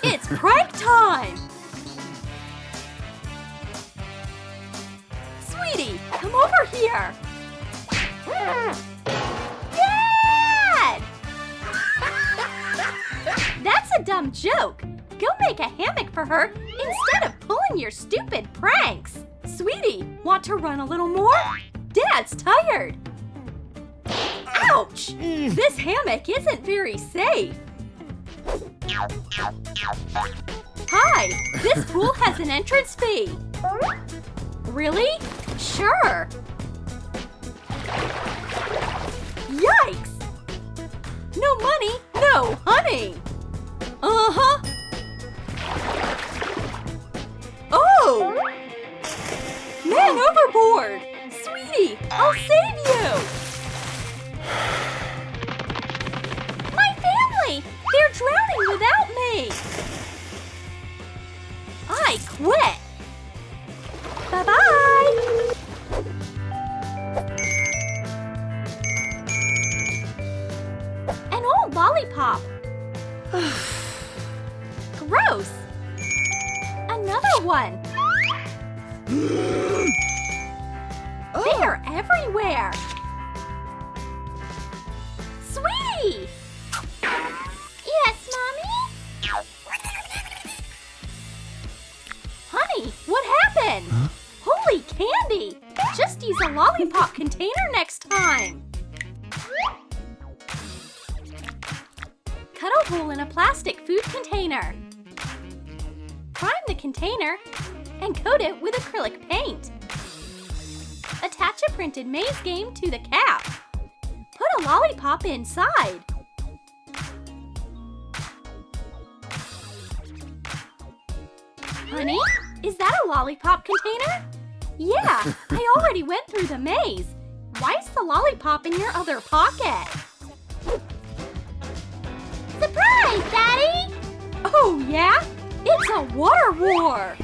It's prank time! Sweetie, come over here! Dad! That's a dumb joke! Go make a hammock for her instead of pulling your stupid pranks! Sweetie, want to run a little more? Dad's tired! Ouch! This hammock isn't very safe! Hi! This pool has an entrance fee! Really? Sure! Yikes! No money, no honey! Uh-huh! Oh! Man overboard! Sweetie, I'll save you! My family! They're drowning without me! I quit! Bye-bye! An old lollipop! Gross! Another one! They are everywhere! Sweetie! Yes, Mommy? Honey, what happened? Huh? Holy candy! Just use a lollipop container next time! Cut a hole in a plastic food container. Prime the container and coat it with acrylic paint. Attach a printed maze game to the cap. Put a lollipop inside. Honey, is that a lollipop container? Yeah, I already went through the maze. Why is the lollipop in your other pocket? Surprise, Daddy! Oh, yeah? It's a water war!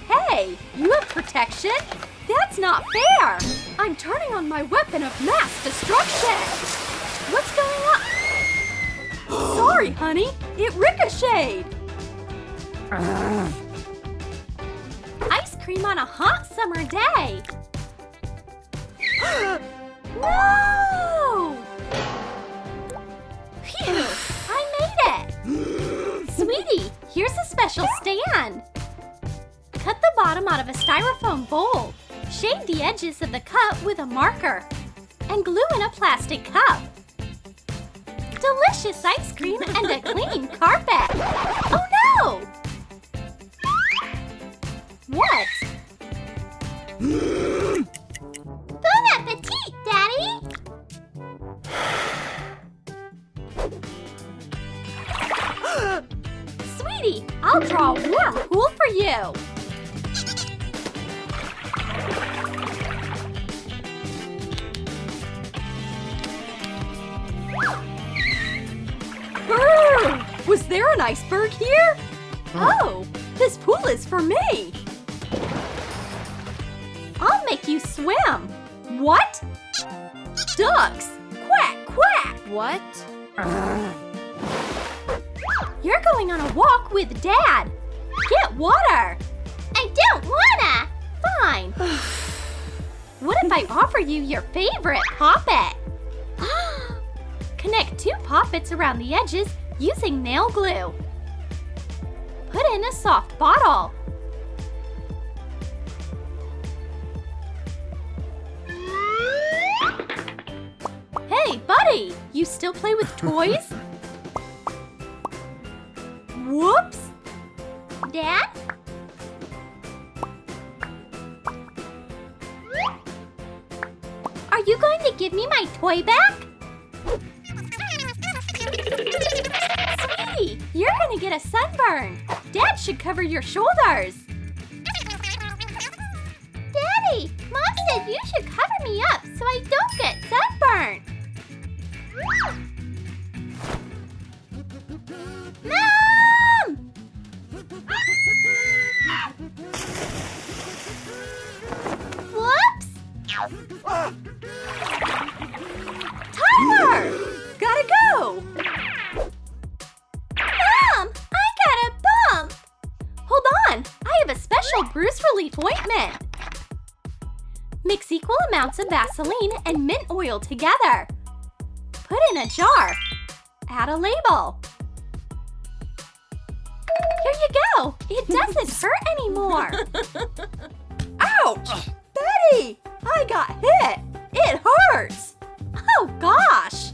Hey, you have protection? That's not fair! I'm turning on my weapon of mass destruction! What's going on? Sorry, honey, it ricocheted! Ice cream on a hot summer day! No! Phew! I made it! Sweetie, here's a special stand! Cut the bottom out of a styrofoam bowl. Shade the edges of the cup with a marker. And glue in a plastic cup. Delicious ice cream and a clean carpet! Oh no! What? Bon appetit, Daddy! Sweetie, I'll draw a warm pool for you! Brr! Was there an iceberg here? Oh, this pool is for me! I'll make you swim! What? Ducks! Quack, quack! What? You're going on a walk with Dad! Get water! I don't wanna! Fine. What if I offer you your favorite poppet? Connect two poppets around the edges using nail glue. Put in a soft bottle. Hey, buddy! You still play with toys? Whoops! Dad? Are you going to give me my toy back? Sweetie, you're going to get a sunburn. Dad should cover your shoulders. Daddy, Mom said you should cover me up so I don't get sunburned. Mom! Whoops! Tyler! Gotta go! Mom! I got a bump! Hold on! I have a special bruise relief ointment! Mix equal amounts of Vaseline and mint oil together. Put in a jar. Add a label. Here you go! It doesn't hurt anymore! Ouch! Betty! I got hit! It hurts! Oh gosh!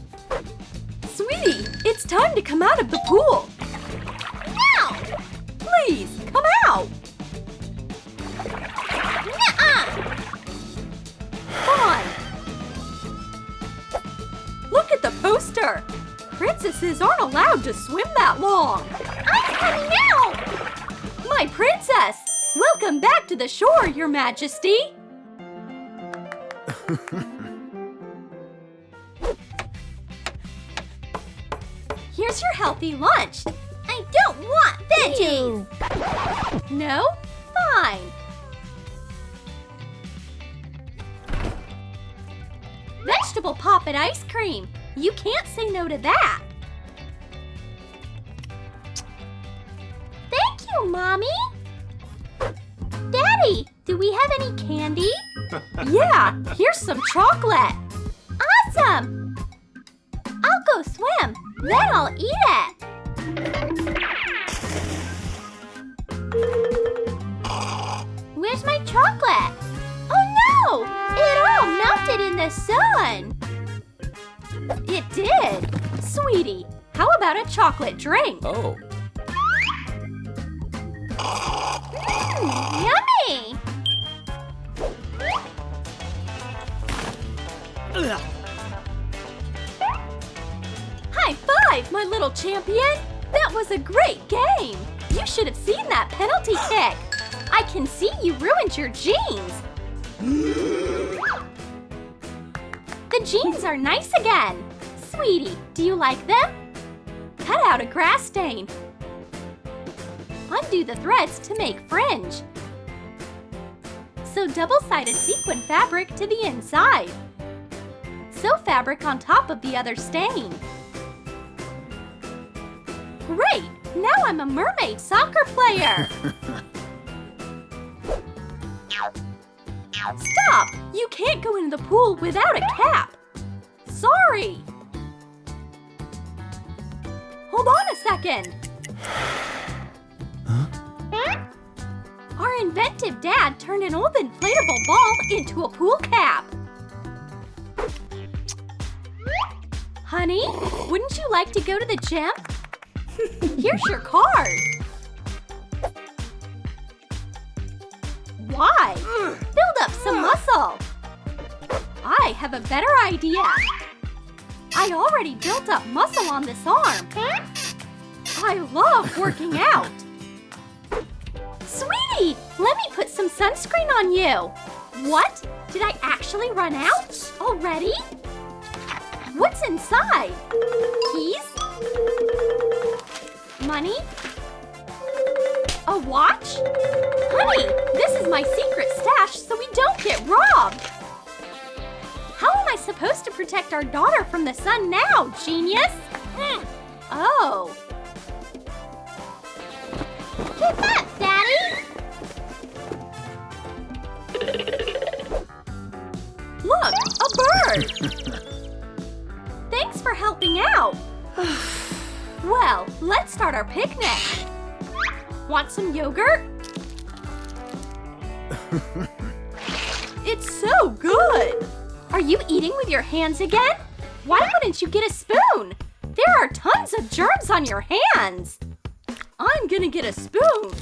Sweetie, it's time to come out of the pool! No! Please, come out! Nuh-uh! Fine! Look at the poster! Princesses aren't allowed to swim that long! I'm coming out! My princess! Welcome back to the shore, Your Majesty! Here's your healthy lunch. I don't want veggies! No? Fine. Vegetable poppet ice cream. You can't say no to that. Thank you, Mommy. Daddy, do we have any candy? Yeah, here's some chocolate. Awesome. I'll go swim, then I'll eat it. Where's my chocolate? Oh no! It all melted in the sun! It did! Sweetie, how about a chocolate drink? Oh. Yummy! Ugh. High five, my little champion! That was a great game! You should have seen that penalty kick! I can see you ruined your jeans! The jeans are nice again! Sweetie, do you like them? Cut out a grass stain. Undo the threads to make fringe. Sew double-sided sequin fabric to the inside. Sew fabric on top of the other stain. Great! Now I'm a mermaid soccer player! Stop! You can't go into the pool without a cap! Sorry! Hold on a second! Huh? Our inventive dad turned an old inflatable ball into a pool cap! Honey, wouldn't you like to go to the gym? Here's your card! Why? Build up some muscle! I have a better idea! I already built up muscle on this arm! I love working out! Sweetie, let me put some sunscreen on you! What? Did I actually run out? Already? What's inside? Keys? Money? A watch? Honey, this is my secret stash so we don't get robbed! How am I supposed to protect our daughter from the sun now, genius? Oh. Keep up, Daddy! Look, a bird! Thanks for helping out! Well, let's start our picnic! Want some yogurt? It's so good! Are you eating with your hands again? Why wouldn't you get a spoon? There are tons of germs on your hands! I'm gonna get a spoon!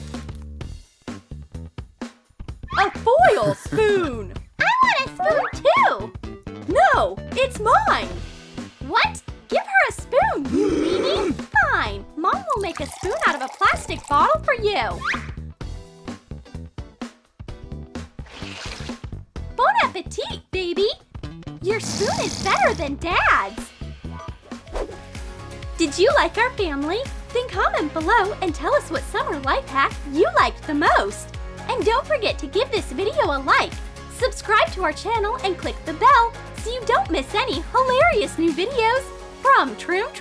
A foil spoon! I want a spoon too! No, it's mine! What? Give her a spoon, you meanie! Fine, Mom will make a spoon out of a plastic bottle for you! Bon appetit, baby! Your spoon is better than Dad's! Did you like our family? Then comment below and tell us what summer life hack you liked the most! And don't forget to give this video a like! Subscribe to our channel and click the bell so you don't miss any hilarious new videos from Troom.